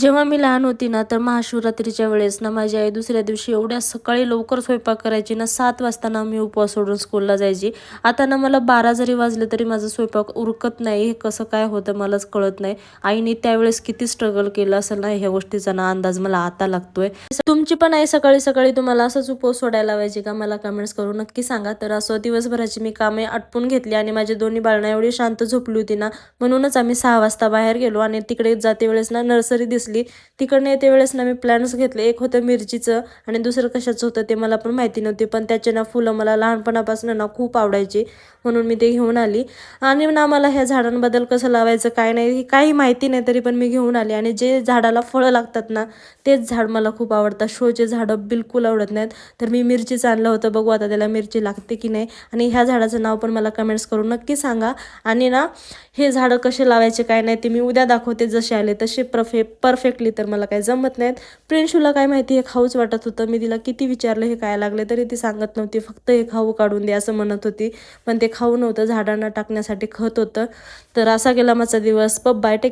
जेव्हा मी लहान होती ना, तर महाशिवरात्रीच्या वेळेस ना माझी आई दुसऱ्या दिवशी एवढ्या सकाळी लवकर स्वयंपाक करायची ना, 7 वाजता ना मी उपवास सोडून स्कूलला जायची. आता ना मला 12 जरी वाजले तरी माझा स्वयंपाक उरकत नाही. हे कसं काय होतं मलाच कळत नाही. आईने त्यावेळेस किती स्ट्रगल केलं असेल ना, ह्या गोष्टीचा ना अंदाज मला आता लागतोय. तुमची पण आई सकाळी सकाळी तुम्हाला असंच उपवास सोडायला लावायची का? मला कमेंट्स करून नक्की सांगा. तर असं दिवसभराची मी कामे आटपून घेतली आणि माझी दोन्ही बाळणं एवढी शांत झोपली होती ना, म्हणूनच आम्ही 6 वाजता बाहेर गेलो आणि तिकडे जाते वेळेस ना नर्सरी दिसली. तिकडनं येते वेळेस ना मी प्लॅन्ट्स घेतले. एक होतं मिरचीचं आणि दुसरं कशाचं होतं ते मला पण माहिती नव्हती. पण त्याचे ना फुलं मला लहानपणापासून ना खूप आवडायची, म्हणून मी ते घेऊन आली. आणि ना मला ह्या झाडांबद्दल कसं लावायचं काय नाही ही काही माहिती नाही, तरी पण मी घेऊन आली. आणि जे झाडाला फळं लागतात ना, तेच झाड मला खूप आवडतात. शोचे झाडं बिलकुल आवडत नाहीत. तर मी मिरचीचं आणलं होतं. बघू आता त्याला मिरची लागते की नाही. आणि ह्या झाडाचं नाव पण मला कमेंट्स करून नक्की सांगा. आणि ना हे झाडं कसे लावायचे काय नाही ते मी उद्या दाखवते. जसे आले तसे परफेक्टली तर मला काही जमत नाहीत. प्रिन्शूला काय माहिती हे खाऊच वाटत होतं. मी तिला किती विचारलं हे काय लागले तरी ती सांगत नव्हती. फक्त हे खाऊ काढून दे असं म्हणत होती. पण ते खाऊ नव्हतं, झाडांना टाकण्यासाठी खत होतं. तर असा गेला माझा दिवस. बाय. टेक